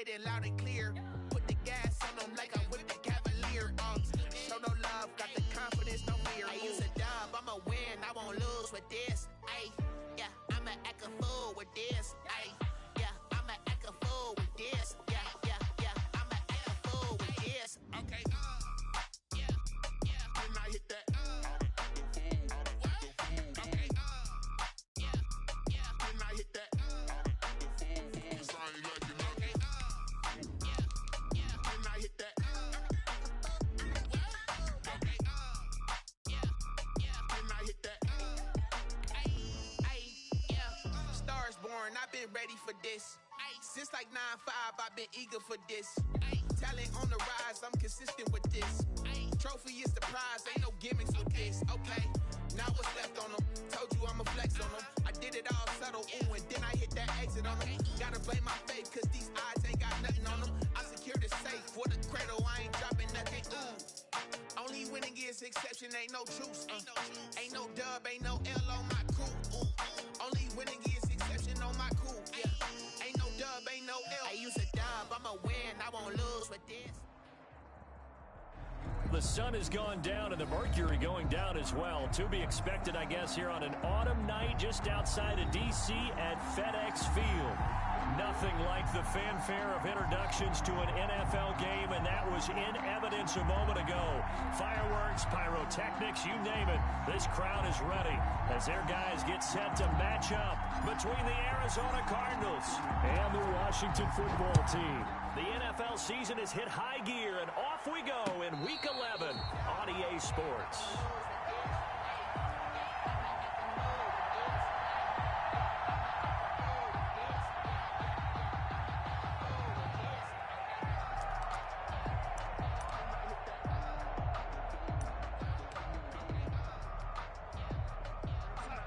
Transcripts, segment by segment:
get it loud and clear. Put the gas on them like I'm with the Cavalier. Show no love, got the confidence, no fear. I use a dub, I'ma win, I won't lose with this. Ay, yeah, I'ma act a fool with this. Ay, yeah, I'ma act a fool with this. Yeah, yeah, yeah, I'ma act a fool with this. Okay, yeah, yeah. When I hit that, okay, yeah, yeah. When I hit that, it's like you like it, okay, yeah, yeah. When I hit that, okay, yeah, yeah. When I hit that, ay, yeah. Stars born, I've been ready for this. Since like 9-5, I've been eager for this. Talent on the rise, I'm consistent with this. Trophy is the prize, ain't no gimmicks with this. Okay, now what's left on them? Told you I'ma flex on them. I did it all subtle, ooh, and then I hit that exit on them. Gotta blame my faith, cause these eyes ain't got nothing on them. I secured the safe for the cradle, I ain't dropping nothing, ooh. Only winning is exception, ain't no truce. Ain't no dub, ain't no L on my crew. Only winning is exception on my crew. Yeah. Ain't no dub, ain't no L. I use a dub, I'ma win, I won't lose with this. The sun has gone down and the mercury going down as well. To be expected, I guess, here on an autumn night just outside of D.C. at FedEx Field. Nothing like the fanfare of introductions to an NFL game, and that was in evidence a moment ago. Fireworks, pyrotechnics, you name it. This crowd is ready as their guys get set to match up between the Arizona Cardinals and the Washington football team. The NFL season has hit high gear, and off we go in Week 11 on EA Sports.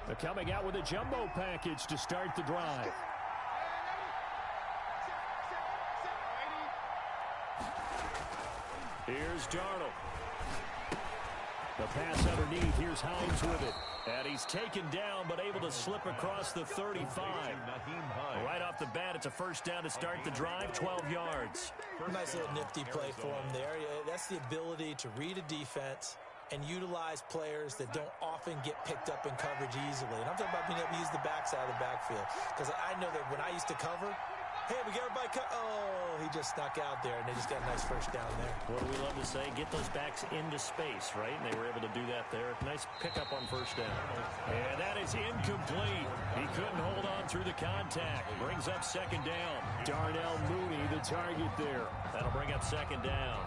They're coming out with a jumbo package to start the drive. Here's Darnold. The pass underneath. Here's Hines with it. And he's taken down, but able to slip across the 35. Right off the bat, it's a first down to start the drive, 12 yards. Nice little nifty play for him there. That's the ability to read a defense and utilize players that don't often get picked up in coverage easily. And I'm talking about being able to use the backside of the backfield. Because I know that when I used to cover, hey, we get everybody oh, he just snuck out there, and they just got a nice first down there. What do we love to say? Get those backs into space, right? And they were able to do that there. Nice pickup on first down. And that is incomplete. He couldn't hold on through the contact. Brings up second down. Darnell Mooney, the target there. That'll bring up second down.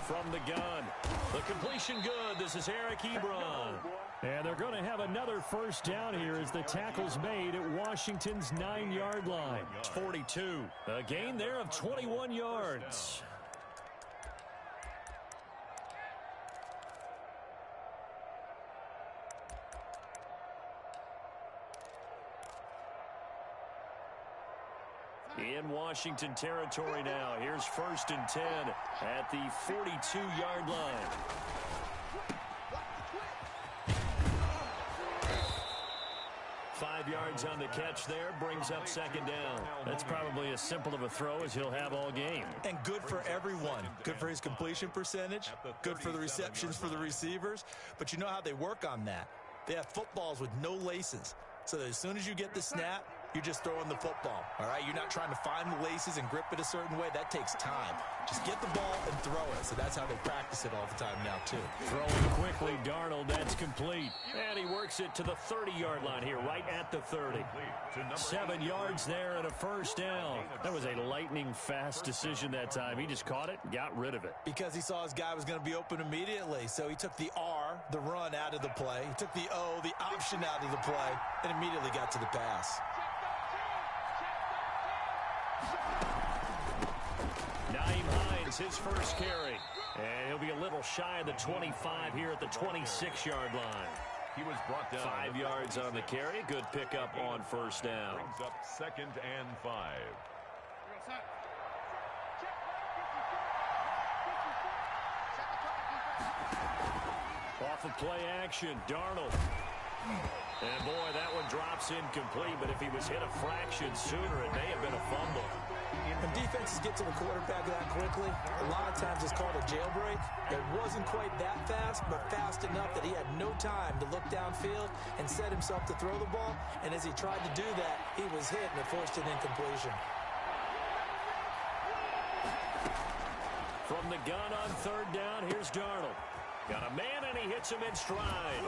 From the gun. The completion good. This is Eric Ebron. And they're going to have another first down here as the tackle's made at Washington's 9-yard line. 42. A gain there of 21 yards. In Washington territory now. Here's 1st and 10 at the 42-yard line. Five yards on the catch there, brings up second down. That's probably as simple of a throw as he'll have all game. And good for everyone. Good for his completion percentage. Good for the receptions for the receivers. But you know how they work on that. They have footballs with no laces. So that as soon as you get the snap, you're just throwing the football, all right? You're not trying to find the laces and grip it a certain way. That takes time. Just get the ball and throw it. So that's how they practice it all the time now, too. Throwing quickly, Darnold, that's complete. And he works it to the 30-yard line here, right at the 30. 7 yards there and a first down. That was a lightning-fast decision that time. He just caught it and got rid of it. Because he saw his guy was going to be open immediately. So he took the R, the run, out of the play. He took the O, the option, out of the play, and immediately got to the pass. Naeem Hines, his first carry. And he'll be a little shy of the 25 here at the 26-yard line. He was brought down 5 yards on the carry. Good pickup on first down. Brings up 2nd and 5. Off of play action, Darnold. And boy, that one drops incomplete, but if he was hit a fraction sooner, it may have been a fumble. When defenses get to the quarterback that quickly, a lot of times it's called a jailbreak. It wasn't quite that fast, but fast enough that he had no time to look downfield and set himself to throw the ball. And as he tried to do that, he was hit and it forced an incompletion. From the gun on 3rd down, here's Darnold. Got a man, and he hits him in stride.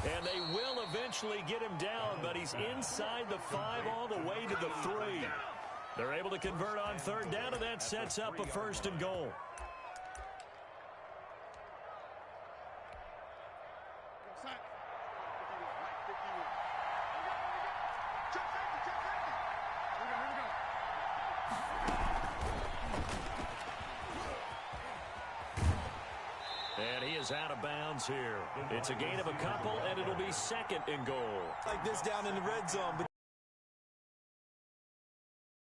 And they will eventually get him down, but he's inside the 5 all the way to the 3. They're able to convert on 3rd down, and that sets up a 1st and goal. And he is out of bounds here. It's a gain of a couple, and it'll be 2nd and goal. Like this down in the red zone, but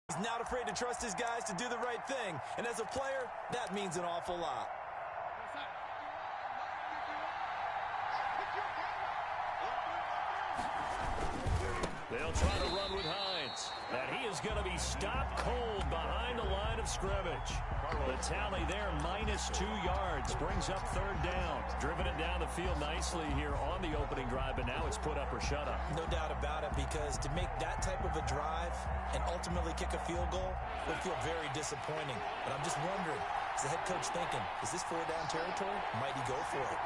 he's not afraid to trust his guys to do the right thing. And as a player, that means an awful lot. They'll try to run with Hines. And he is going to be stopped cold behind the line of scrimmage. The tally there, -2 yards, brings up 3rd down. Driven it down the field nicely here on the opening drive, but now it's put up or shut up. No doubt about it, because to make that type of a drive and ultimately kick a field goal would feel very disappointing. But I'm just wondering, is the head coach thinking, is this 4-down territory? Might he go for it?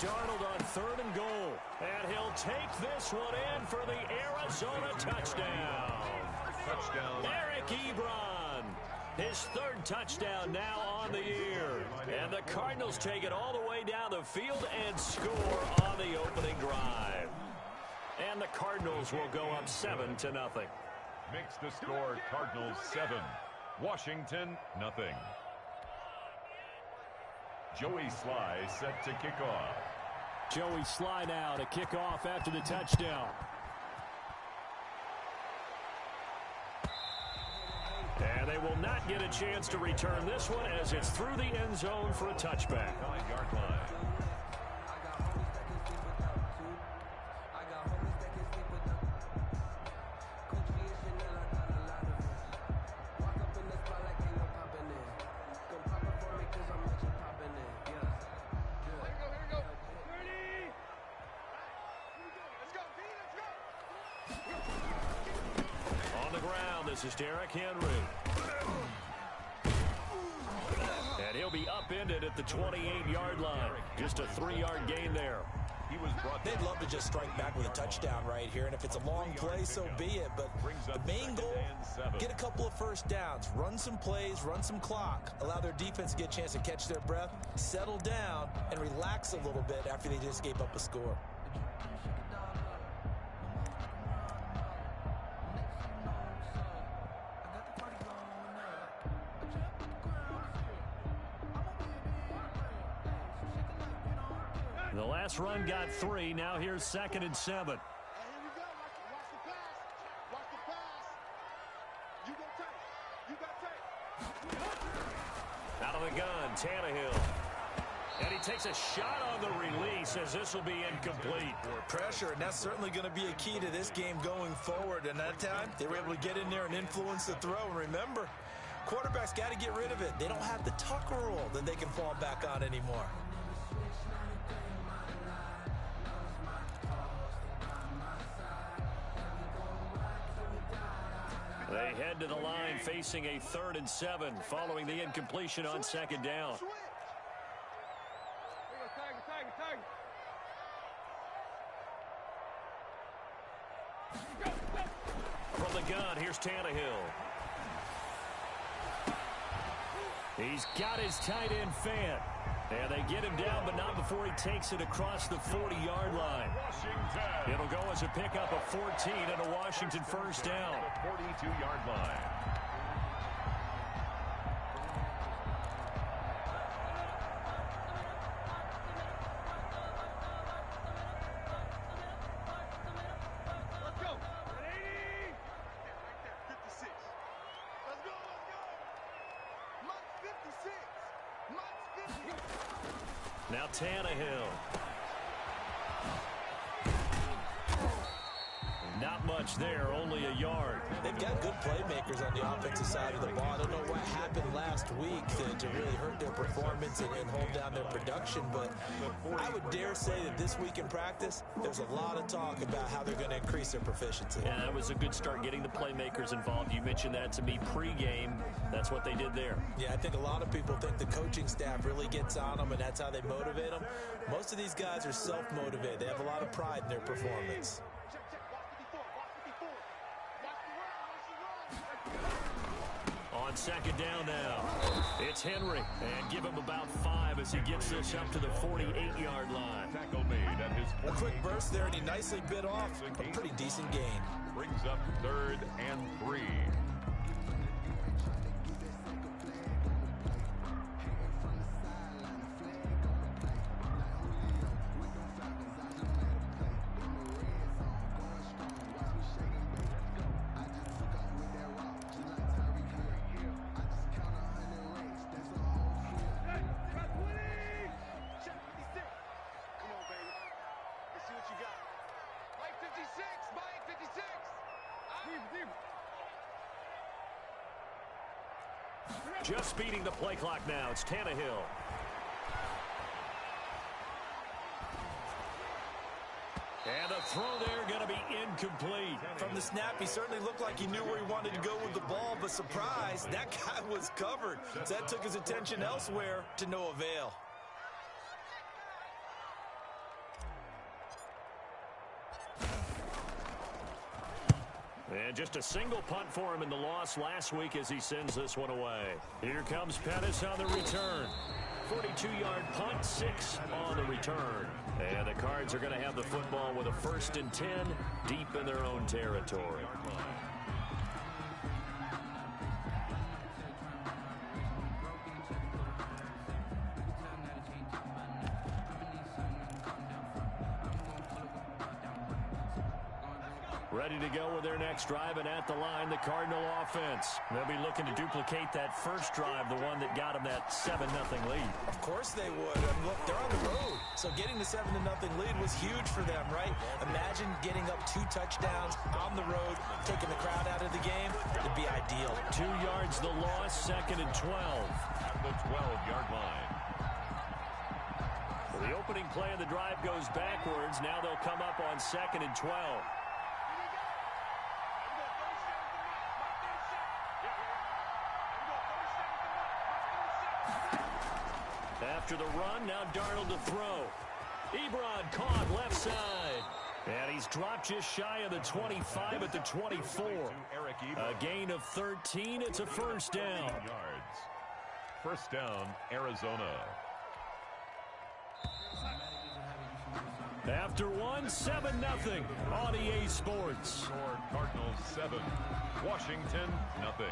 Darnold on 3rd and goal. And he'll take this one in for the Arizona touchdown. Touchdown. Eric Ebron. His 3rd touchdown now on the year. And the Cardinals take it all the way down the field and score on the opening drive. And the Cardinals will go up 7-0. Makes the score Cardinals 7. Washington, nothing. Joey Sly set to kick off. Joey Sly now to kick off after the touchdown. And they will not get a chance to return this one as it's through the end zone for a touchback. 9-yard line. This is Derrick Henry. And he'll be upended at the 28-yard line. Just a 3-yard gain there. They'd love to just strike back with a touchdown right here, and if it's a long play, so be it. But the main goal, get a couple of 1st downs, run some plays, run some clock, allow their defense to get a chance to catch their breath, settle down, and relax a little bit after they just gave up a score. The last run got 3. Now here's 2nd and 7. Here we go. Watch the pass. Watch the pass. You go take. Out of the gun, Tannehill. And he takes a shot on the release as this will be incomplete. Pressure, and that's certainly going to be a key to this game going forward. And that time, they were able to get in there and influence the throw. And remember, quarterbacks got to get rid of it. They don't have the Tucker rule that they can fall back on anymore. They head to the line facing a 3rd and 7 following the incompletion on 2nd down. From the gun, here's Tannehill. He's got his tight end Fant. And they get him down, but not before he takes it across the 40-yard line. Washington. It'll go as a pickup of 14 and a Washington first down. 42-yard line. Now Tannehill. Not much there, only a yard. They've got good playmakers on the offensive side of the ball. I don't know what happened last week to really hurt their performance and hold down their production, but I would dare say that this week in practice, there's a lot of talk about how they're going to increase their proficiency. Yeah, that was a good start getting the playmakers involved. You mentioned that to me pregame. That's what they did there. Yeah, I think a lot of people think the coaching staff really gets on them, and that's how they motivate them. Most of these guys are self-motivated. They have a lot of pride in their performance. On second down now, it's Henry, and give him about 5 as he gets this up to the 48-yard line. Tackle made at his A quick burst there, and he nicely bit off a pretty decent gain. brings up 3rd and 3. Just speeding the play clock now. It's Tannehill. And the throw there going to be incomplete. From the snap, he certainly looked like he knew where he wanted to go with the ball, but surprise, that guy was covered. So that took his attention elsewhere to no avail. And just a single punt for him in the loss last week as he sends this one away. Here comes Pettis on the return. 42-yard punt, 6 on the return. And the Cards are going to have the football with a 1st and 10 deep in their own territory. Ready to go with their next drive, and at the line, the Cardinal offense. They'll be looking to duplicate that first drive, the one that got them that 7-0 lead. Of course they would. And look, they're on the road. So getting the 7-0 lead was huge for them, right? Imagine getting up 2 touchdowns on the road, taking the crowd out of the game. It'd be ideal. 2 yards the loss, 2nd and 12. At the 12-yard line. The opening play of the drive goes backwards. Now they'll come up on 2nd and 12. After the run, now Darnold to throw. Ebron caught left side. And he's dropped just shy of the 25 at the 24. A gain of 13. It's a first down. Yards. First down, Arizona. After one, 7-0 on EA Sports. Score Cardinals 7, Washington nothing.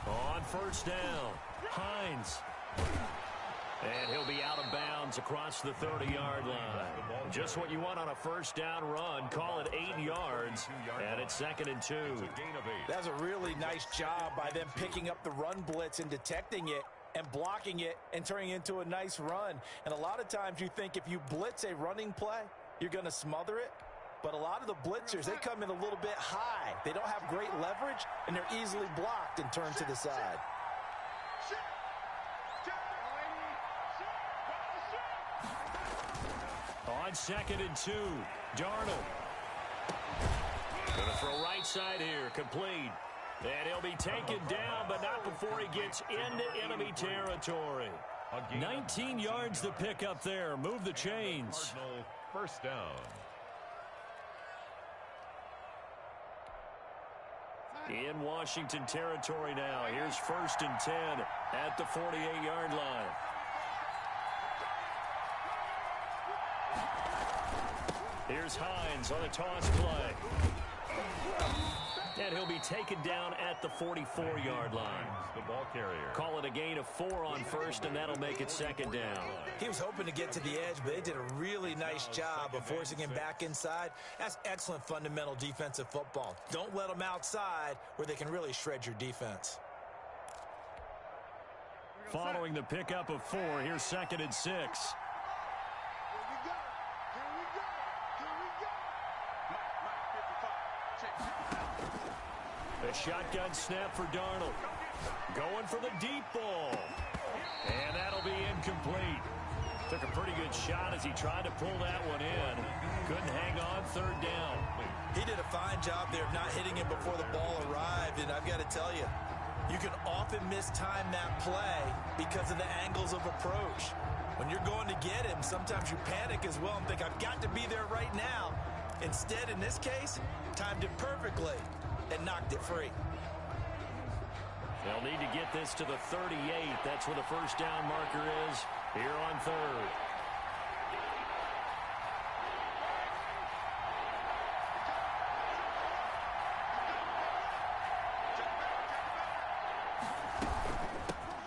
On first down, Hines. And he'll be out of bounds across the 30-yard line. Just what you want on a first down run. Call it 8 yards, and it's 2nd and 2. That was a really nice job by them picking up the run blitz and detecting it and blocking it and turning it into a nice run. And a lot of times you think if you blitz a running play, you're going to smother it. But a lot of the blitzers, they come in a little bit high. They don't have great leverage, and they're easily blocked and turned to the side. On 2nd and 2, Darnold. Going to throw right side here, complete. And he'll be taken down, but not before he gets into enemy territory. 19 yards to pick up there. Move the chains. First down. In Washington territory now. Here's 1st and 10 at the 48-yard line. Here's Hines on a toss play. And he'll be taken down at the 44-yard line. The ball carrier. Call it a gain of 4 on 1st, and that'll make it 2nd down. He was hoping to get to the edge, but they did a really nice job of forcing him back inside. That's excellent fundamental defensive football. Don't let them outside where they can really shred your defense. Following the pickup of 4, here's 2nd and 6. A shotgun snap for Darnold. Going for the deep ball. And that'll be incomplete. Took a pretty good shot as he tried to pull that one in. Couldn't hang on 3rd down. He did a fine job there of not hitting him before the ball arrived, and I've got to tell you, you can often mistime that play because of the angles of approach. When you're going to get him, sometimes you panic as well and think, I've got to be there right now. Instead, in this case, timed it perfectly and knocked it free. They'll need to get this to the 38. That's where the 1st down marker is here on 3rd.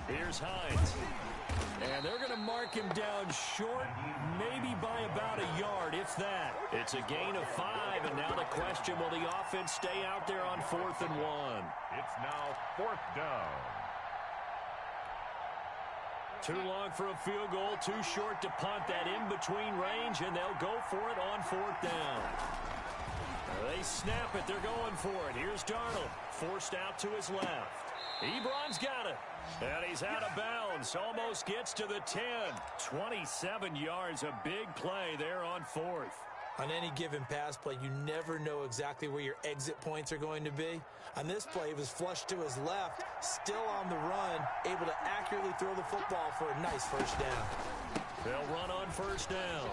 Here's Hines. And they're going to mark him down short, maybe by about a yard, if that. It's a gain of 5, and now the question, will the offense stay out there on 4th and 1? It's now 4th down. Too long for a field goal, too short to punt that in-between range, and they'll go for it on 4th down. They snap it. They're going for it. Here's Darnold, forced out to his left. Ebron's got it. And he's out of bounds. Almost gets to the 10. 27 yards. A big play there on 4th. On any given pass play, you never know exactly where your exit points are going to be. On this play, he was flushed to his left, still on the run, able to accurately throw the football for a nice 1st down. They'll run on 1st down.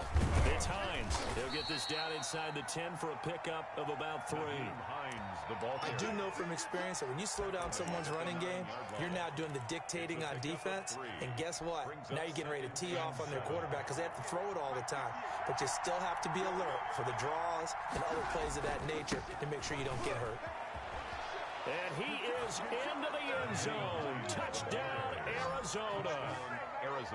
It's Hines. He'll get this down inside the 10 for a pickup of about 3. Hines, the ball I do know from experience that when you slow down someone's running game, you're now doing the dictating on defense. And guess what? Now you're getting ready to tee off on their quarterback because they have to throw it all the time. But you still have to be alert for the draws and other plays of that nature to make sure you don't get hurt. And he is into the end zone. Touchdown, Arizona.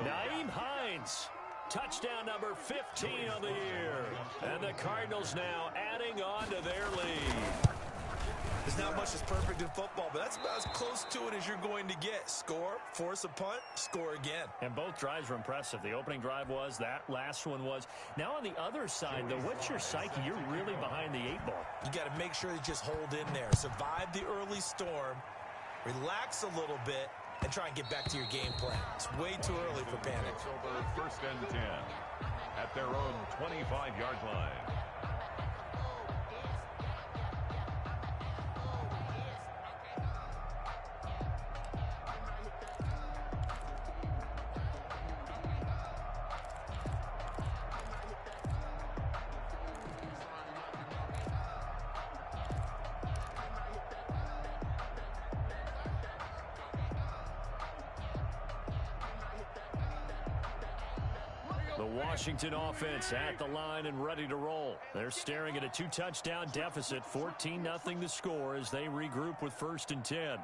Nyheim Hines, touchdown number 15 of the year. And the Cardinals now adding on to their lead. There's not much that's perfect in football, but that's about as close to it as you're going to get. Score, force a punt, score again. And both drives were impressive. The opening drive was, that last one was. Now on the other side, though, what's your psyche? You're really behind the 8 ball. You got to make sure you just hold in there. Survive the early storm, relax a little bit, and try and get back to your game plan. It's way too early for panic. It's over 1st and 10 at their own 25-yard line. The Washington offense at the line and ready to roll. They're staring at a 2-touchdown deficit, 14-0 the score as they regroup with 1st and 10.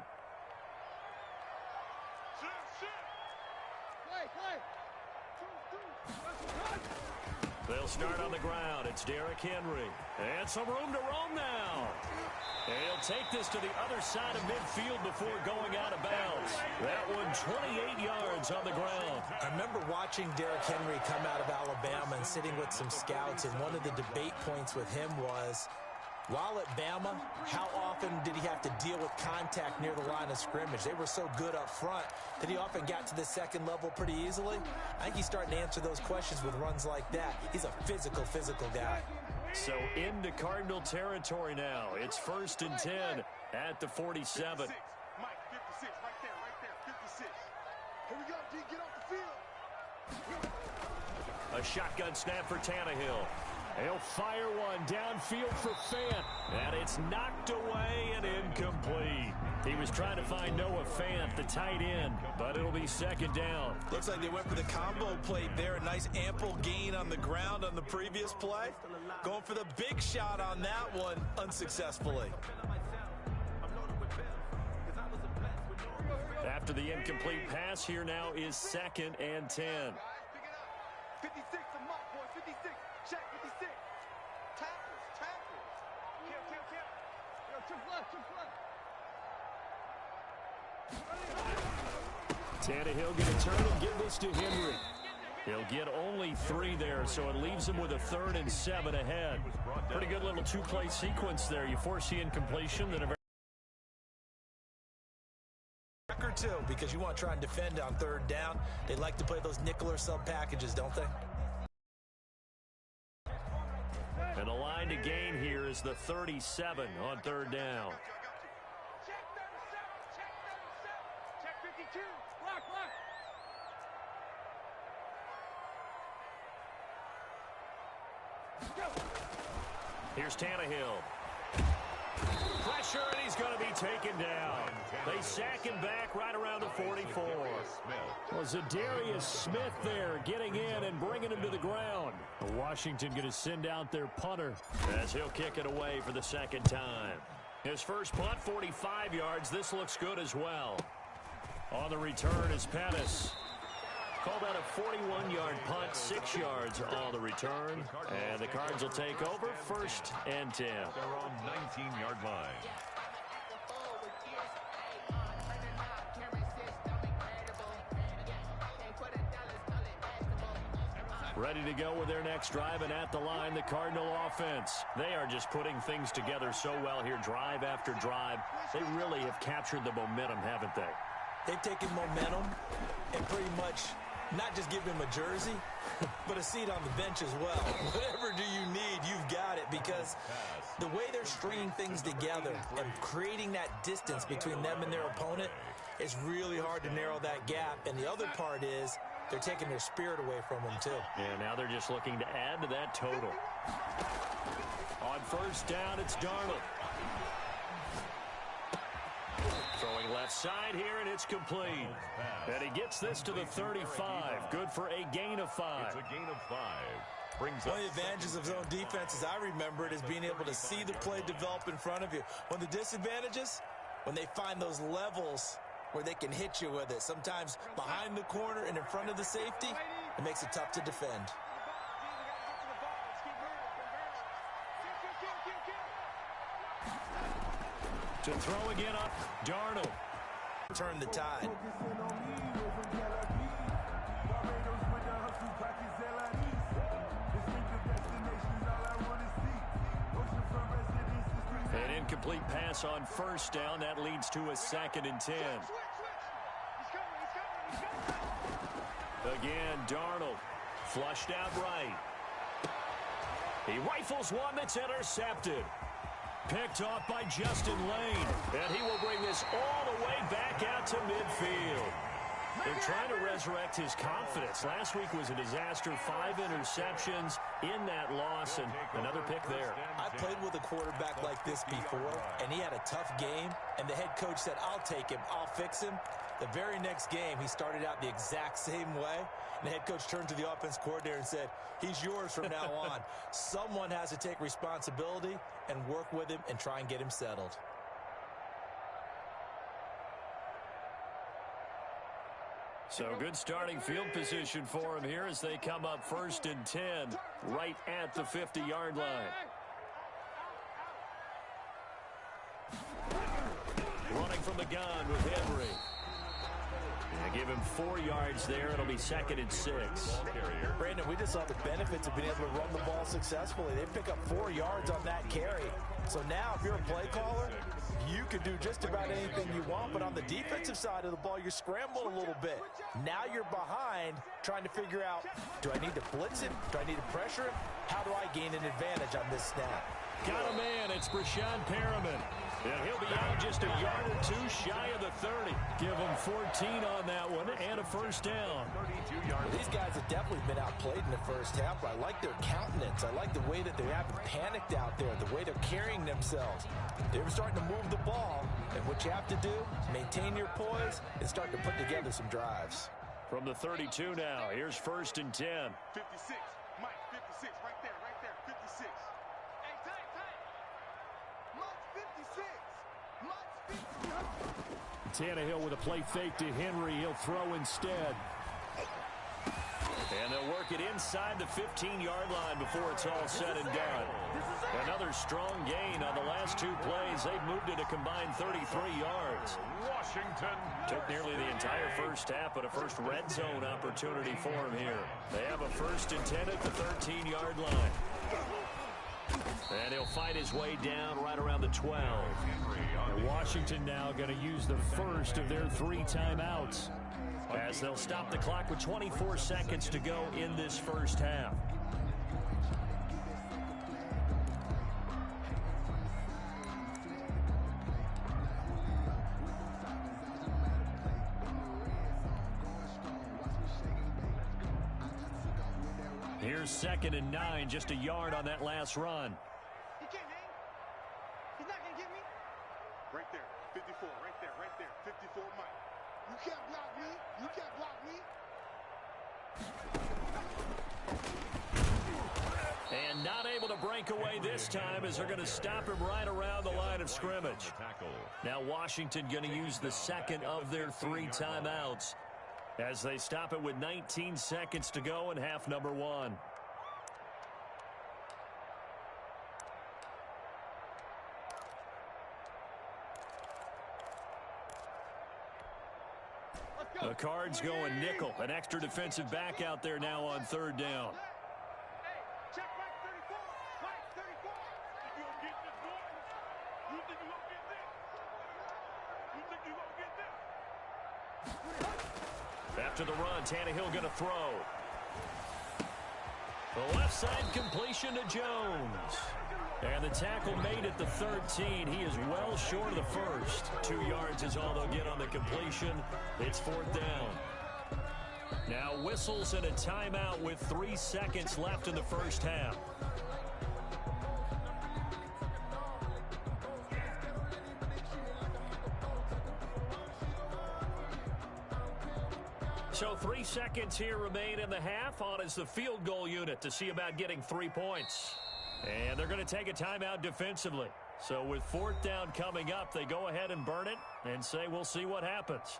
They'll start on the ground. It's Derrick Henry. And some room to roam now. And he'll take this to the other side of midfield before going out of bounds. That one 28 yards on the ground. I remember watching Derrick Henry come out of Alabama and sitting with some scouts, and one of the debate points with him was, while at Bama, how often did he have to deal with contact near the line of scrimmage? They were so good up front that he often got to the second level pretty easily. I think he's starting to answer those questions with runs like that. He's a physical guy. So into Cardinal territory now. It's 1st and 10 at the 47. Mike, 56, right there, 56. Here we go, D, get off the field. A shotgun snap for Tannehill. He'll fire one downfield for Fant. And it's knocked away and incomplete. He was trying to find Noah Fant, the tight end, but it'll be second down. Looks like they went for the combo plate there. A nice ample gain on the ground on the previous play. Going for the big shot on that one unsuccessfully. After the incomplete pass, here now is 2nd and 10. 56, a mark, boy, 56. Check 56. Tackles. Kill. Yo, took left. Tannehill going to turn and give this to Henry. He'll get only 3 there, so it leaves him with a 3rd and 7 ahead. Pretty good little 2-play sequence there. You force the incompletion, then a Or 2, because you want to try and defend on 3rd down. They like to play those nickel or sub packages, don't they? And the line to gain here is the 37 on 3rd down. Check 37. Check 52. Lock. Here's Tannehill. Pressure, and he's going to be taken down. They sack him back right around the 44. Well, Zadarius Smith there getting in and bringing him to the ground. Washington going to send out their punter as he'll kick it away for the 2nd time. His first punt, 45 yards. This looks good as well. On the return is Pettis. Called out a 41-yard punt, 6 yards on the return. And the Cards will take over, 1st and 10. They're on 19-yard line. Ready to go with their next drive, and at the line, the Cardinal offense. They are just putting things together so well here, drive after drive. They really have captured the momentum, haven't they? They've taken momentum and pretty much not just give him a jersey, but a seat on the bench as well. Whatever do you need, you've got it, because the way they're stringing things together and creating that distance between them and their opponent is really hard to narrow that gap. And the other part is they're taking their spirit away from them, too. And now they're just looking to add to that total. On 1st down, it's Darnold. Throwing left side here, and it's complete. And he gets this to the 35. Good for a gain of 5. It's a gain of 5. Brings One of the advantages of zone defense, as I remember it, is being able to see the play develop in front of you. One of the disadvantages, when they find those levels where they can hit you with it. Sometimes behind the corner and in front of the safety, it makes it tough to defend. To throw again up, Darnold. Turn the tide. An incomplete pass on 1st down. That leads to a 2nd and 10. Again, Darnold. Flushed out right. He rifles one that's intercepted. Picked off by Justin Lane. And he will bring this all the way back out to midfield. They're trying to resurrect his confidence. Last week was a disaster. 5 interceptions in that loss, and another pick there. I played with a quarterback like this before, and he had a tough game, and the head coach said, I'll take him, I'll fix him. The very next game, he started out the exact same way, and the head coach turned to the offense coordinator and said, he's yours from now on. Someone has to take responsibility and work with him and try and get him settled. So good starting field position for him here as they come up 1st and 10 right at the 50-yard line. Running from the gun with Henry. And give him 4 yards there. It'll be 2nd and 6. Brandon, we just saw the benefits of being able to run the ball successfully. They pick up 4 yards on that carry. So now if you're a play caller, you can do just about anything you want, but on the defensive side of the ball, you're scrambling a little bit. Now you're behind trying to figure out, do I need to blitz him? Do I need to pressure him? How do I gain an advantage on this snap? Got a man. It's Brashad Perriman. And he'll be out just a yard or two shy of the 30. Give him 14 on that one and a first down. Well, these guys have definitely been outplayed in the first half. I like their countenance. I like the way that they haven't panicked out there, the way they're carrying themselves. They're starting to move the ball, and what you have to do, maintain your poise and start to put together some drives. From the 32 now, here's 1st and 10. 56. Mike, 56. Right there, 56. Hey, tight. Mike's 56. Tannehill with a play fake to Henry. He'll throw instead. And they'll work it inside the 15-yard line before it's all said and done. Another strong gain on the last two plays. They've moved it a combined 33 yards. Washington Took nearly the entire first half, but a first red zone opportunity for him here. They have a 1st and 10 at the 13-yard line. And he'll fight his way down right around the 12. And Washington now going to use the first of their 3 timeouts, as they'll stop the clock with 24 seconds to go in this first half. Here's 2nd and 9, just a yard on that last run. He can't hang. He's not going to get me. Right there. 54. Right there. 54, Mike. You can't block me. You can't block me. And not able to break away this time, as they're going to stop him right around the line of scrimmage. Now Washington going to use the 2nd of their 3 timeouts, as they stop it with 19 seconds to go in half number 1. The Cards going nickel. An extra defensive back out there now on 3rd down. Hey, check Mike 34. Mike 34. You going to get this, boy? You think you going to get this? You think you going to get this? After the run, Tannehill going to throw. The left side completion to Jones. And the tackle made at the 13. He is well short of the first. 2 yards is all they'll get on the completion. It's 4th down. Now whistles and a timeout with 3 seconds left in the first half. So 3 seconds here remain in the half. On is the field goal unit to see about getting 3 points. And they're going to take a timeout defensively. So with 4th down coming up, they go ahead and burn it and say we'll see what happens.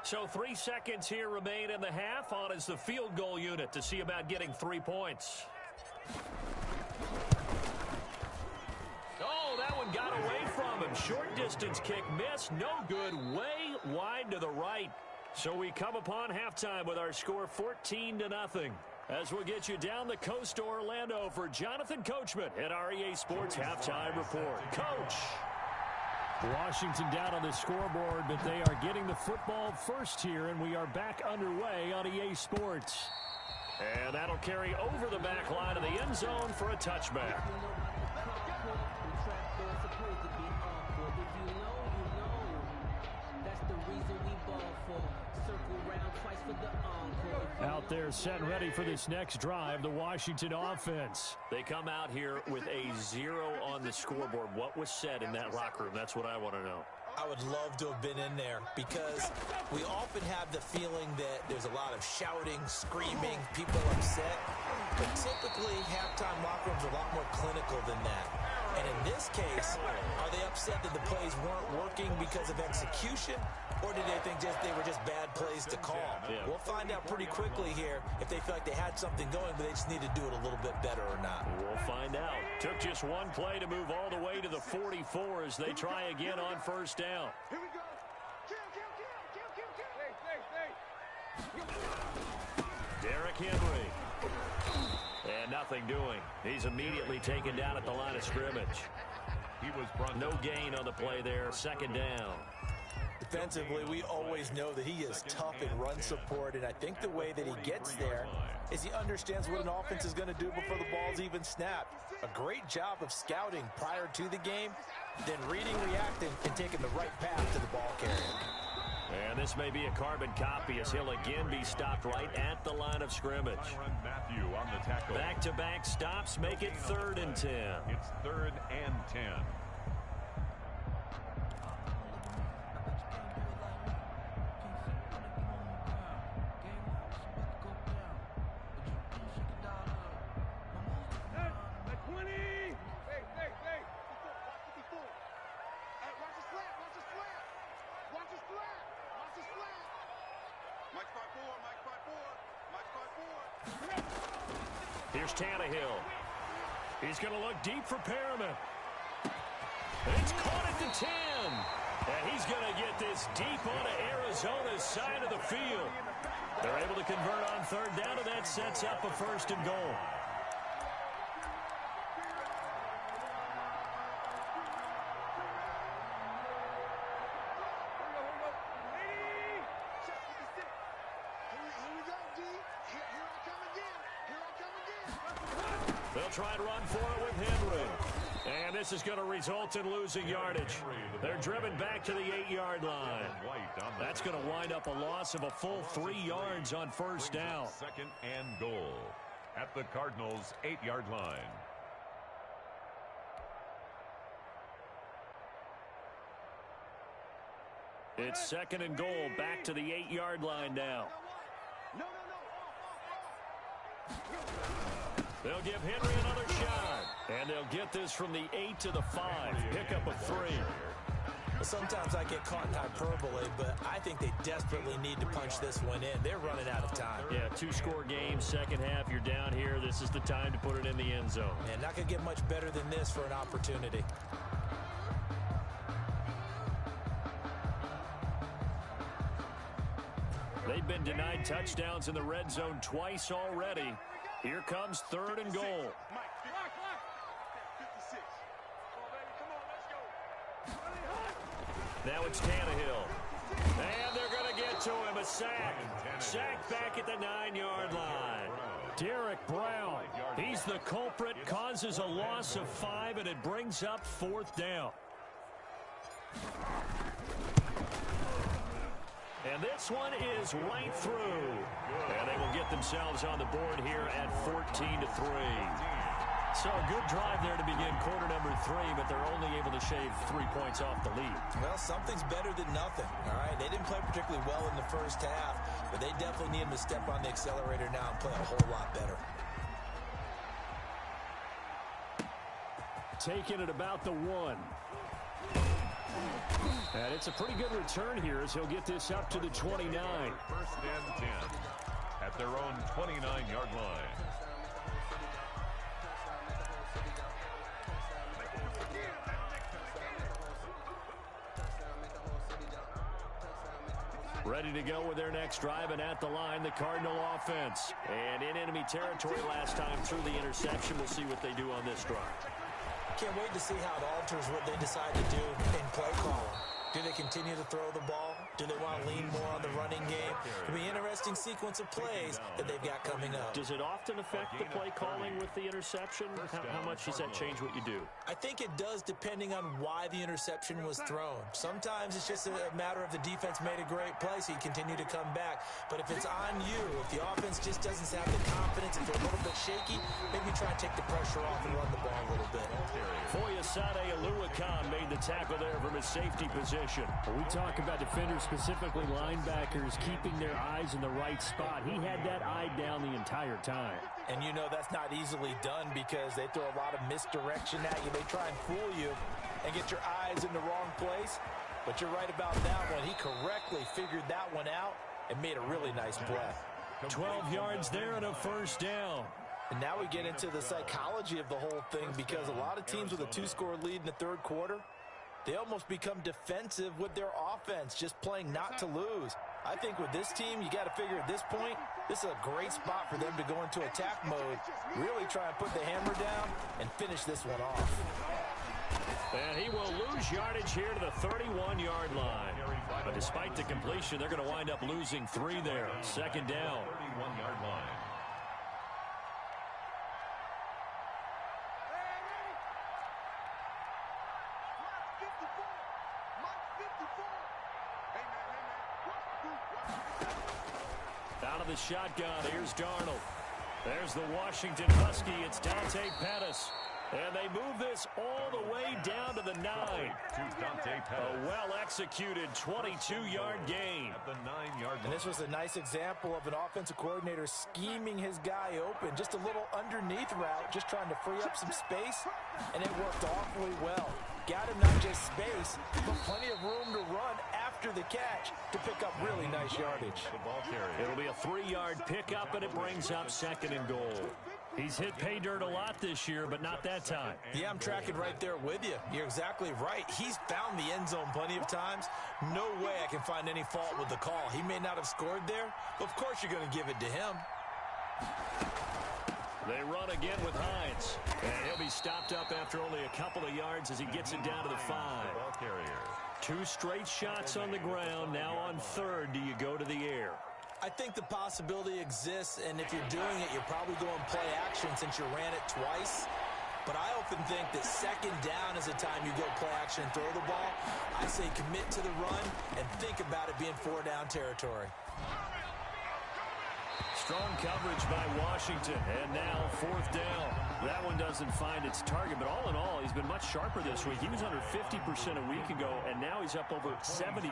So 3 seconds here remain in the half. On is the field goal unit to see about getting 3 points. Oh, that one got away from him. Short distance kick missed. No good. Way wide to the right. So we come upon halftime with our score 14-0. As we'll get you down the coast to Orlando for Jonathan Coachman at our EA Sports Halftime Report. Coach! Washington down on the scoreboard, but they are getting the football first here, and we are back underway on EA Sports. And that'll carry over the back line of the end zone for a touchback. Out there set and ready for this next drive, the Washington offense. They come out here with a 0 on the scoreboard. What was said in that locker room? That's what I want to know. I would love to have been in there, because we often have the feeling that there's a lot of shouting, screaming, people upset. But typically, halftime locker rooms are a lot more clinical than that. And in this case, are they upset that the plays weren't working because of execution? Or did they think they were just bad plays to call? Yeah. We'll find out pretty quickly here if they feel like they had something going, but they just need to do it a little bit better or not. We'll find out. Took just one play to move all the way to the 44 as they try again on 1st down. Here we go. Kill. Derrick Henry. And nothing doing. He's immediately taken down at the line of scrimmage. He was brought No gain on the play there. 2nd down. defensively, we always know that he is tough in run support, and I think the way that he gets there is he understands what an offense is going to do before the ball's even snapped. A great job of scouting prior to the game, then reading, reacting, and taking the right path to the ball carrier. And this may be a carbon copy as he'll again be stopped right at the line of scrimmage. Matthew on the tackle. Back-to-back stops make it 3rd and 10. It's 3rd and 10. Here's Tannehill. He's going to look deep for Perriman. And it's caught at the 10. And he's going to get this deep onto Arizona's side of the field. They're able to convert on 3rd down, and that sets up a 1st and goal. They'll try and run for it with Henry. And this is going to result in losing yardage. They're driven back to the 8-yard line. That's going to wind up a loss of a full 3 yards on 1st down. 2nd and goal at the Cardinals' 8-yard line. It's 2nd and goal back to the 8-yard line now. They'll give Henry another shot. And they'll get this from the 8 to the 5. Pickup of 3. Well, sometimes I get caught in hyperbole, but I think they desperately need to punch this one in. They're running out of time. Yeah, 2-score game, second half. You're down here. This is the time to put it in the end zone. And not going to get much better than this for an opportunity. They've been denied touchdowns in the red zone twice already. Here comes 3rd and goal. Now it's Tannehill. And they're going to get to him. A sack. Sack back at the 9-yard line. Derek Brown. He's the culprit. Causes a loss of 5, and it brings up 4th down. And this one is right through. And they will get themselves on the board here at 14-3. So a good drive there to begin quarter number 3, but they're only able to shave 3 points off the lead. Well, something's better than nothing, all right? They didn't play particularly well in the first half, but they definitely need them to step on the accelerator now and play a whole lot better. Taking it about the 1. And it's a pretty good return here as he'll get this up to the 29. 1st and 10 at their own 29-yard line. Ready to go with their next drive, and at the line, the Cardinal offense. And in enemy territory last time through the interception. We'll see what they do on this drive. Can't wait to see how it alters what they decide to do in play calling. Do they continue to throw the ball? Do they want to lean more on the running game? It'll be an interesting sequence of plays that they've got coming up. Does it often affect the play calling with the interception? How much does that change what you do? I think it does depending on why the interception was thrown. Sometimes it's just a matter of the defense made a great play, so you continue to come back. But if it's on you, if the offense just doesn't have the confidence, if they're a little bit shaky, maybe try and take the pressure off and run the ball a little bit. Foyesade Aluakan made the tackle there from his safety position. We talk about defenders, specifically linebackers, keeping their eyes in the right spot. He had that eye down the entire time. And you know that's not easily done because they throw a lot of misdirection at you. They try and fool you and get your eyes in the wrong place. But you're right about that one. He correctly figured that one out and made a really nice play. 12 yards there and a 1st down. And now we get into the psychology of the whole thing because a lot of teams with a 2-score lead in the 3rd quarter, they almost become defensive with their offense, just playing not to lose. I think with this team, you got to figure at this point, this is a great spot for them to go into attack mode, really try and put the hammer down and finish this one off. And he will lose yardage here to the 31-yard line. But despite the completion, they're going to wind up losing 3 there. Second down. 31-yard line. Out of the shotgun, here's Darnold. There's the Washington Husky. It's Dante Pettis. And they move this all the way down to the 9. A well-executed 22-yard gain. At the 9-yard line. And this was a nice example of an offensive coordinator scheming his guy open. Just a little underneath route, just trying to free up some space, and it worked awfully well. Got him not just space, but plenty of room to run after the catch to pick up really nice yardage. The ball carrier. It'll be a 3-yard pickup, and it brings up 2nd and goal. He's hit pay dirt a lot this year, but not that time. Yeah, I'm tracking right there with you. You're exactly right. He's found the end zone plenty of times. No way I can find any fault with the call. He may not have scored there, but of course you're going to give it to him. They run again with Hines. And he'll be stopped up after only a couple of yards as he gets it down to the 5. The ball carrier. 2 straight shots on the ground. Now on 3rd, do you go to the air? I think the possibility exists, and if you're doing it, you're probably going play action since you ran it twice. But I often think that 2nd down is the time you go play action and throw the ball. I say commit to the run and think about it being 4-down territory. Strong coverage by Washington, and now 4th down. That one doesn't find its target, but all in all, he's been much sharper this week. He was under 50% a week ago, and now he's up over 70%.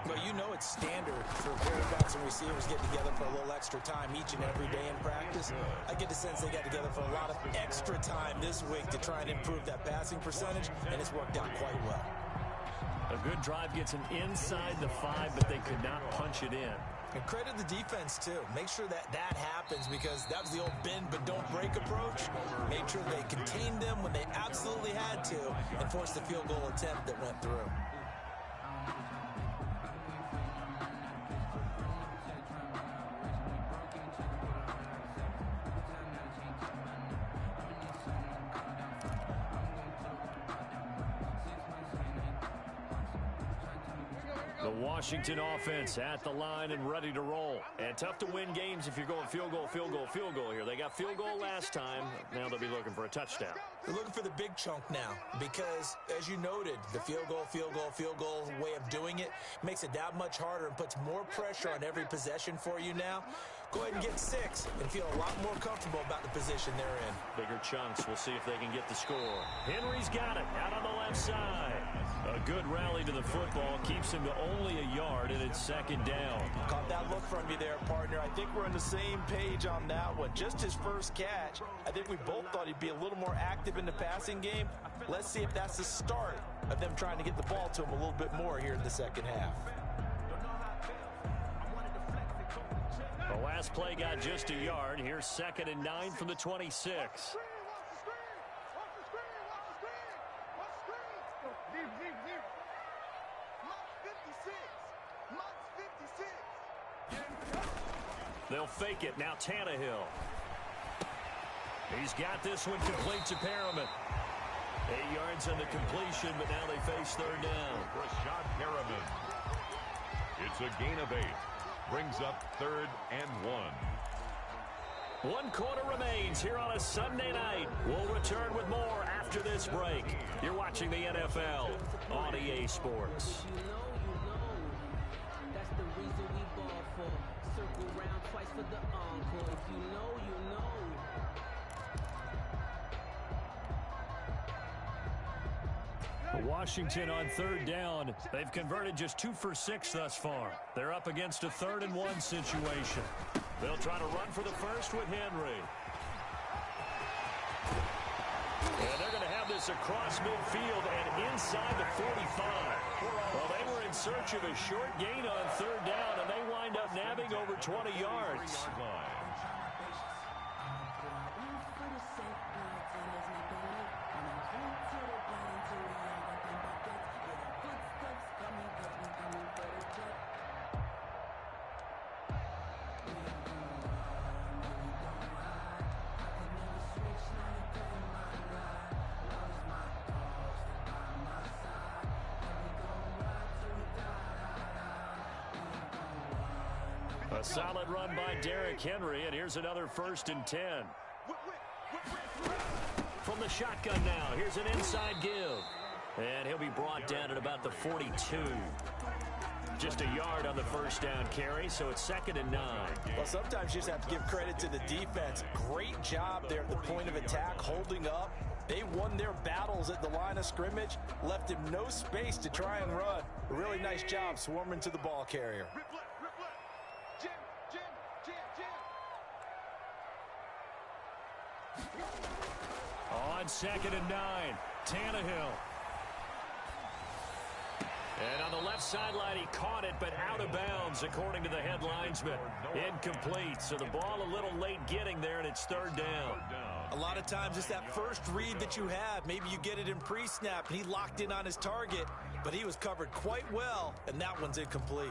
But you know it's standard for quarterbacks and receivers getting together for a little extra time each and every day in practice. I get the sense they got together for a lot of extra time this week to try and improve that passing percentage, and it's worked out quite well. A good drive gets him inside the 5, but they could not punch it in. And credit the defense, too. Make sure that happens because that was the old bend but don't break approach. Made sure they contained them when they absolutely had to and forced the field goal attempt that went through. The Washington offense at the line and ready to roll. And tough to win games if you're going field goal, field goal, field goal here. They got field goal last time. Now they'll be looking for a touchdown. They're looking for the big chunk now because, as you noted, the field goal way of doing it makes it that much harder and puts more pressure on every possession for you now. Go ahead and get 6 and feel a lot more comfortable about the position they're in. Bigger chunks. We'll see if they can get the score. Henry's got it out on the left side. A good rally to the football keeps him to only a yard, and it's 2nd down. Caught that look from you there, partner. I think we're on the same page on that one. Just his first catch. I think we both thought he'd be a little more active in the passing game. Let's see if that's the start of them trying to get the ball to him a little bit more here in the second half. The last play got just a yard. Here's 2nd and 9 from the 26. They'll fake it. Now Tannehill. He's got this one complete to Perriman. 8 yards on the completion, but now they face 3rd down. Rashad Perriman. It's a gain of 8. Brings up 3rd and 1. 1 quarter remains here on a Sunday night. We'll return with more after this break. You're watching the NFL on EA Sports. You know, that's the reason we ball for. Circle round twice for the encore. If you know, you know. Washington on 3rd down. They've converted just 2 for 6 thus far. They're up against a 3rd and 1 situation. They'll try to run for the first with Henry. And they're going to have this across midfield and inside the 45. Well, they were in search of a short gain on 3rd down, and they wind up nabbing over 20 yards. A solid run by Derrick Henry, and here's another 1st and 10. From the shotgun now, here's an inside give. And he'll be brought down at about the 42. Just a yard on the 1st down carry, so it's 2nd and 9. Well, sometimes you just have to give credit to the defense. Great job there at the point of attack, holding up. They won their battles at the line of scrimmage, left him no space to try and run. A really nice job swarming to the ball carrier. On 2nd and 9, Tannehill. And on the left sideline, he caught it, but out of bounds, according to the head linesman. Incomplete, so the ball a little late getting there, and it's 3rd down. A lot of times it's that first read that you have. Maybe you get it in pre-snap, and he locked in on his target, but he was covered quite well, and that one's incomplete.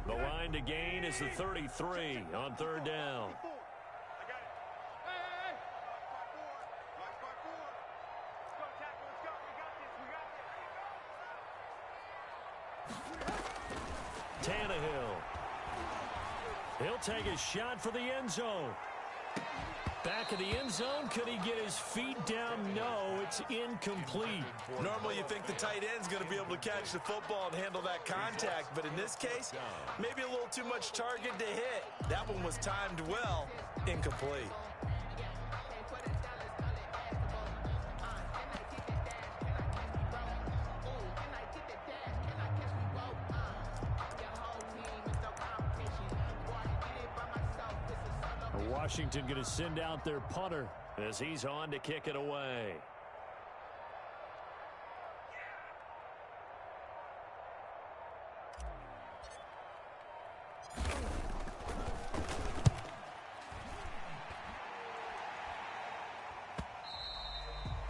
The line to gain is the 33 on 3rd down. Tannehill. He'll take a shot for the end zone. Back of the end zone. Could he get his feet down? No, it's incomplete. Normally you think the tight end's going to be able to catch the football and handle that contact, but in this case, maybe a little too much target to hit. That one was timed well. Incomplete. Washington going to send out their punter as he's on to kick it away.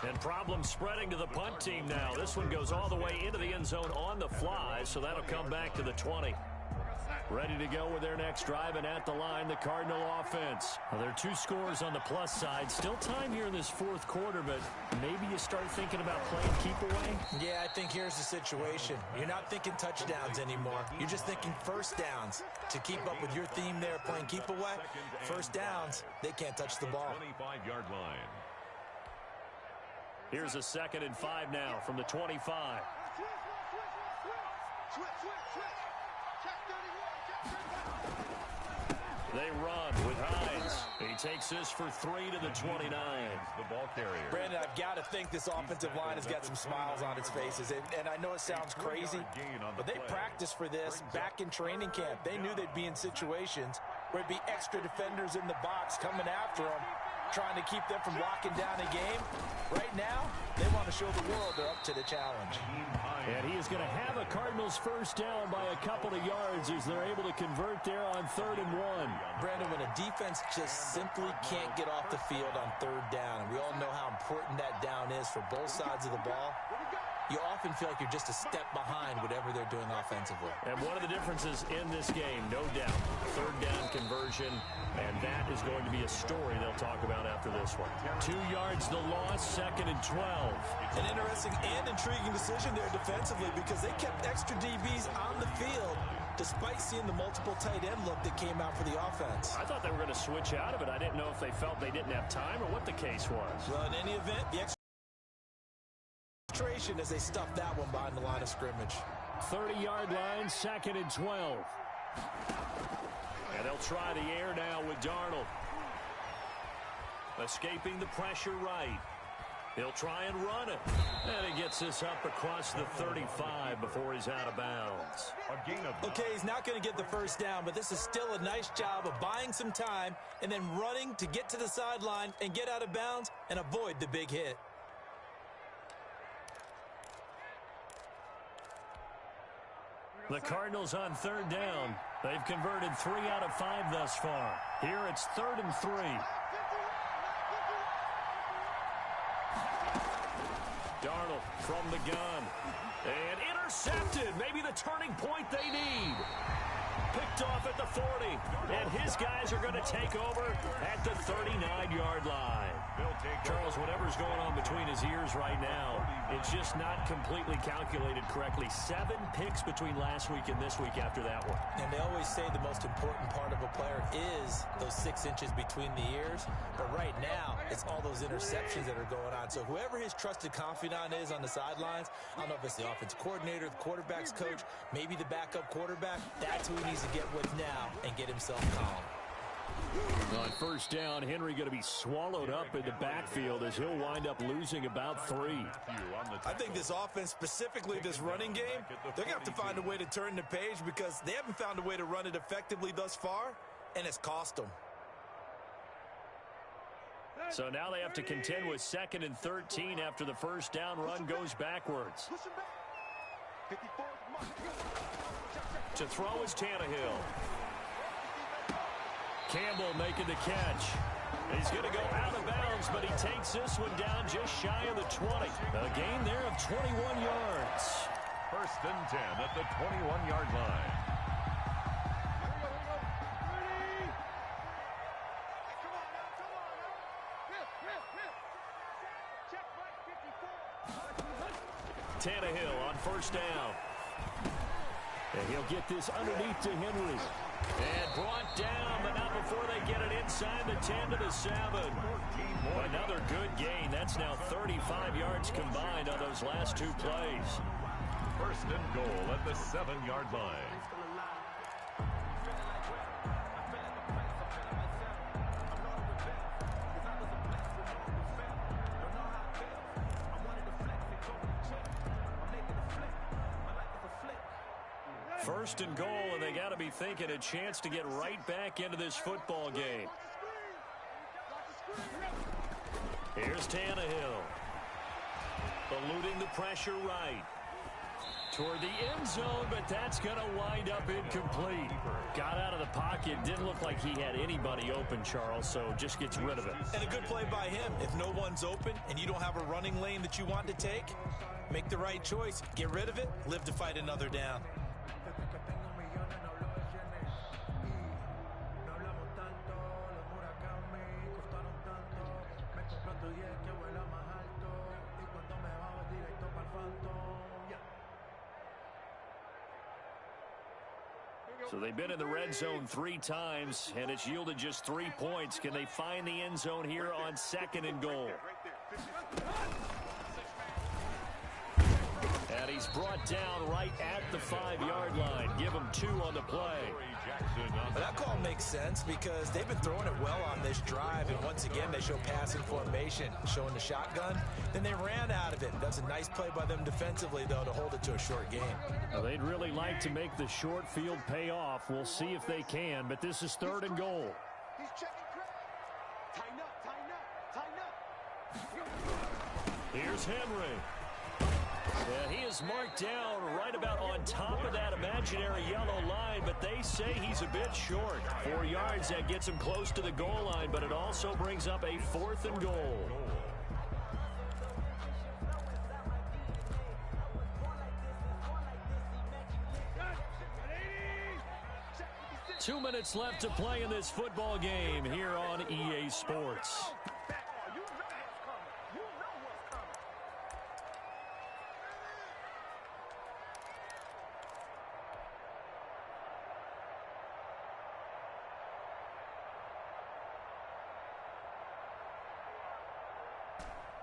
And problems spreading to the punt team now. This one goes all the way into the end zone on the fly, so that'll come back to the 20. Ready to go with their next drive, and at the line, the Cardinal offense. Well, there are 2 scores on the plus side. Still time here in this 4th quarter, but maybe you start thinking about playing keep away? Yeah, I think here's the situation. You're not thinking touchdowns anymore. You're just thinking 1st downs. To keep up with your theme there, playing keep away, 1st downs, they can't touch the ball. 25-yard line. Here's a 2nd and 5 now from the 25. They run with Hines. He takes this for 3 to the 29. The ball carrier. Brandon, I've got to think this offensive line has got some smiles on its faces. And I know it sounds crazy, but they practiced for this back in training camp. They knew they'd be in situations where it'd be extra defenders in the box coming after them, trying to keep them from locking down a game. Right now, they want to show the world they're up to the challenge. And he is going to have a Cardinals 1st down by a couple of yards as they're able to convert there on 3rd and 1. Brandon, when a defense just simply can't get off the field on 3rd down, and we all know how important that down is for both sides of the ball, you often feel like you're just a step behind whatever they're doing offensively. And one of the differences in this game, no doubt, 3rd down conversion, and that is going to be a story they'll talk about after this one. 2 yards the loss, 2nd and 12. An interesting and intriguing decision there defensively because they kept extra DBs on the field despite seeing the multiple tight end look that came out for the offense. I thought they were going to switch out of it. I didn't know if they felt they didn't have time or what the case was. Well, in any event, the extra as they stuff that one behind the line of scrimmage. 30-yard line, 2nd and 12. And they'll try the air now with Darnold. Escaping the pressure right. He'll try and run it. And he gets this up across the 35 before he's out of bounds. Okay, he's not going to get the 1st down, but this is still a nice job of buying some time and then running to get to the sideline and get out of bounds and avoid the big hit. The Cardinals on 3rd down. They've converted 3 out of 5 thus far. Here it's 3rd and 3. Darnold from the gun. And intercepted. Maybe the turning point they need. picked off at the 40. And his guys are going to take over at the 39-yard line. Charles, whatever's going on between his ears right now, it's just not completely calculated correctly. 7 picks between last week and this week after that one. And they always say the most important part of a player is those 6 inches between the ears. But right now, it's all those interceptions that are going on. So whoever his trusted confidant is on the sidelines, I don't know if it's the offensive coordinator, the quarterback's coach, maybe the backup quarterback, that's who he needs to get with now and get himself calm. On first down, Henry going to be swallowed up in the backfield as he'll wind up losing about 3. I think this offense, specifically this running game, they're going to have to find a way to turn the page because they haven't found a way to run it effectively thus far, and it's cost them. So now they have to contend with 2nd and 13 after the first down run goes backwards. To throw is Tannehill. Campbell making the catch. He's going to go out of bounds, but he takes this one down just shy of the 20. A gain there of 21 yards. 1st and 10 at the 21-yard line. Tannehill on first down. And he'll get this underneath to Henry. And brought down, but not before they get it inside the 10 to the 7. Another good gain. That's now 35 yards combined on those last 2 plays. 1st and goal at the 7-yard line. First and goal, and they got to be thinking a chance to get right back into this football game. Here's Tannehill. Eluding the pressure right. Toward the end zone, but that's going to wind up incomplete. Got out of the pocket. Didn't look like he had anybody open, Charles, so just gets rid of it. And a good play by him. If no one's open and you don't have a running lane that you want to take, make the right choice. Get rid of it. Live to fight another down. So they've been in the red zone 3 times, and it's yielded just 3 points. Can they find the end zone here on 2nd and goal? And he's brought down right at the 5-yard line. Give him 2 on the play. But that call makes sense because they've been throwing it well on this drive, and once again they show passing formation, showing the shotgun. Then they ran out of it. That's a nice play by them defensively, though, to hold it to a short game. Well, they'd really like to make the short field pay off. We'll see if they can, but this is 3rd and goal. He's checking crowd. Tighten up. Here's Henry. Yeah, he is marked down right about on top of that imaginary yellow line, but they say he's a bit short. 4 yards, that gets him close to the goal line, but it also brings up a 4th and goal. Two minutes left to play in this football game here on EA Sports.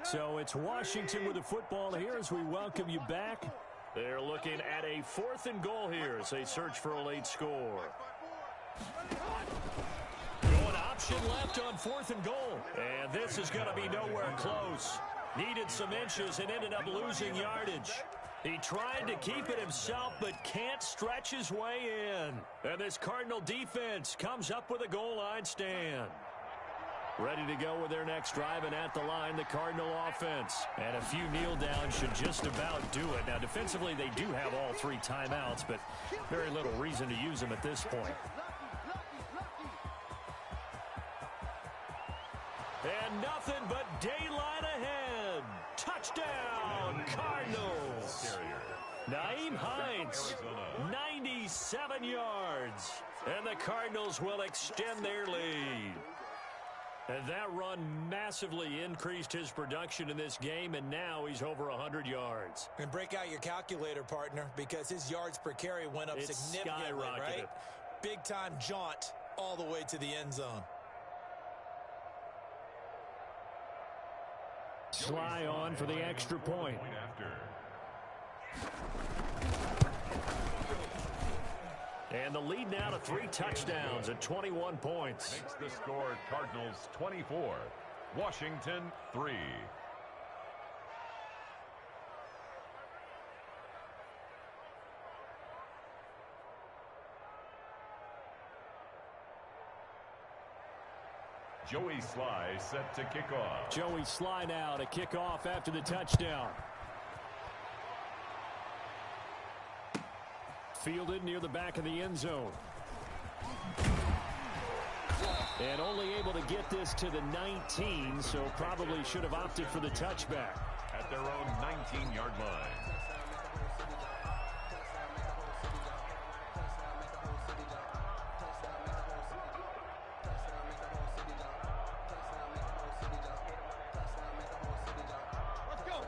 So it's Washington with the football here as we welcome you back. They're looking at a 4th and goal here as they search for a late score. Going option left on 4th and goal. And this is going to be nowhere close. Needed some inches and ended up losing yardage. He tried to keep it himself, but can't stretch his way in. And this Cardinal defense comes up with a goal line stand. Ready to go with their next drive, and at the line, the Cardinal offense. And a few kneel downs should just about do it. Now, defensively, they do have all 3 timeouts, but very little reason to use them at this point. And nothing but daylight ahead. Touchdown, Cardinals. Naeem Hines, 96 37 yards. And the Cardinals will extend their lead. And that run massively increased his production in this game, and now he's over 100 yards. And break out your calculator, partner, because his yards per carry went up significantly, right? Big-time jaunt all the way to the end zone. Sly on for the extra point. And the lead now to 3 touchdowns at 21 points. Makes the score Cardinals 24, Washington 3. Joey Sly set to kick off. Joey Sly now to kick off after the touchdown. Fielded near the back of the end zone. And only able to get this to the 19, so probably should have opted for the touchback. At their own 19-yard line.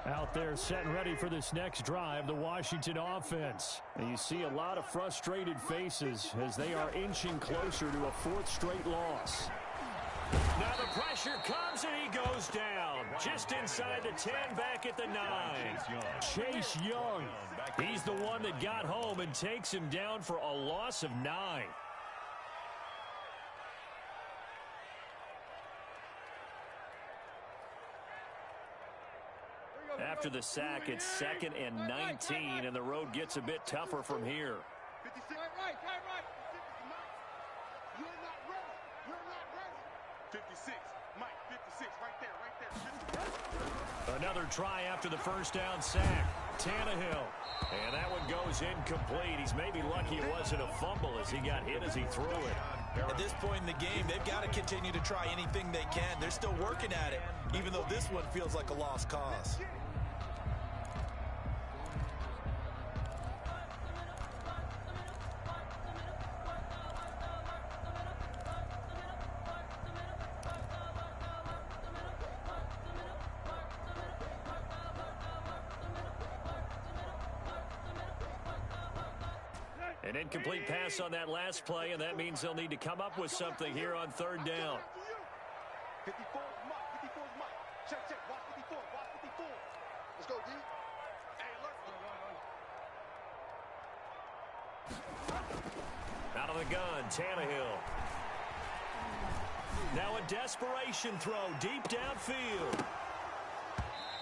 Out there set and ready for this next drive, the Washington offense. And you see a lot of frustrated faces as they are inching closer to a 4th straight loss. Now the pressure comes and he goes down. Just inside the 10, back at the 9. Chase Young. He's the one that got home and takes him down for a loss of 9. After the sack, it's 2nd and 19, and the road gets a bit tougher from here. 56, right. You're not ready. You're not ready. 56, Mike, 56, right there. Another try after the first down sack. Tannehill. And that one goes incomplete. He's maybe lucky it wasn't a fumble as he got hit as he threw it. At this point in the game, they've got to continue to try anything they can. They're still working at it, even though this one feels like a lost cause. An incomplete pass on that last play, and that means they'll need to come up with something here on 3rd down. 54 is Mike. 54 is Mike. Check. Watch 54. Watch 54. Let's go, D. Hey, alert. Out of the gun, Tannehill. Now a desperation throw deep downfield.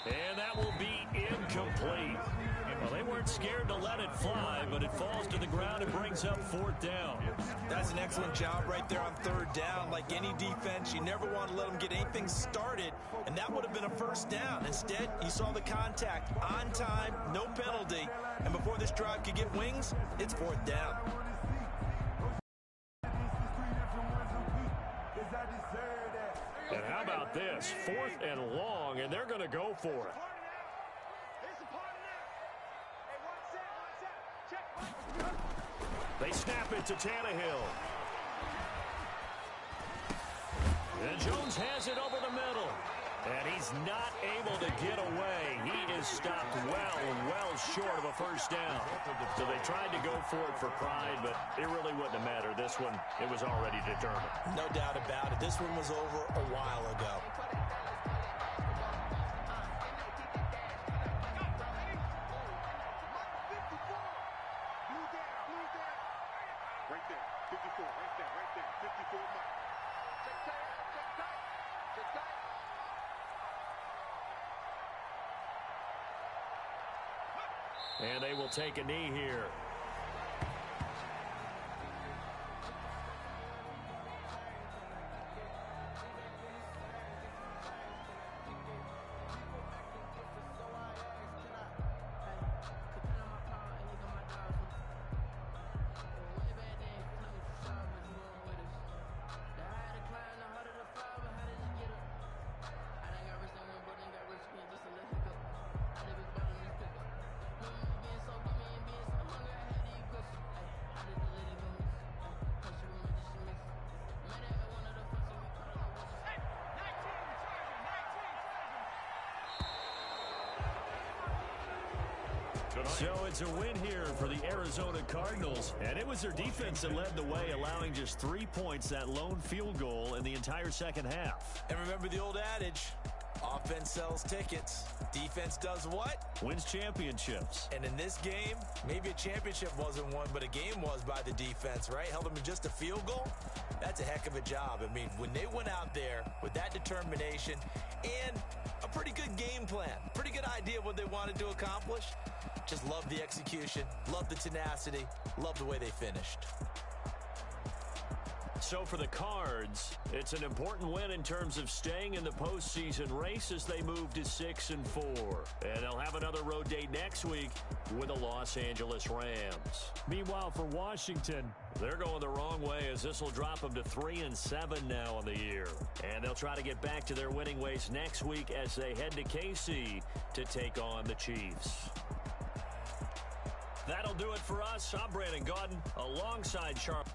And that will be incomplete. Well, they weren't scared to let it fly, but it falls to the ground and brings up 4th down. That's an excellent job right there on 3rd down. Like any defense, you never want to let them get anything started, and that would have been a 1st down. Instead, you saw the contact on time, no penalty, and before this drive could get wings, it's 4th down. And how about this? 4th and long, and they're going to go for it. They snap it to Tannehill. And Jones has it over the middle. And he's not able to get away. He is stopped well short of a 1st down. So they tried to go for it for pride, but it really wouldn't have mattered. This one, it was already determined. No doubt about it. This one was over a while ago. Right there. 54. Right there. 54 Mike. Check tight. And they will take a knee here. So it's a win here for the Arizona Cardinals. And it was their defense that led the way, allowing just 3 points, that lone field goal in the entire second half. And remember the old adage, offense sells tickets. Defense does what? Wins championships. And in this game, maybe a championship wasn't won, but a game was by the defense, right? Held them to just a field goal. That's a heck of a job. I mean, when they went out there with that determination and a pretty good game plan, pretty good idea of what they wanted to accomplish, just love the execution, love the tenacity, love the way they finished. So for the Cards, it's an important win in terms of staying in the postseason race as they move to 6-4. And they'll have another road date next week with the Los Angeles Rams. Meanwhile, for Washington, they're going the wrong way as this will drop them to 3-7 now on the year. And they'll try to get back to their winning ways next week as they head to KC to take on the Chiefs. That'll do it for us. I'm Brandon Gaudin alongside Charles.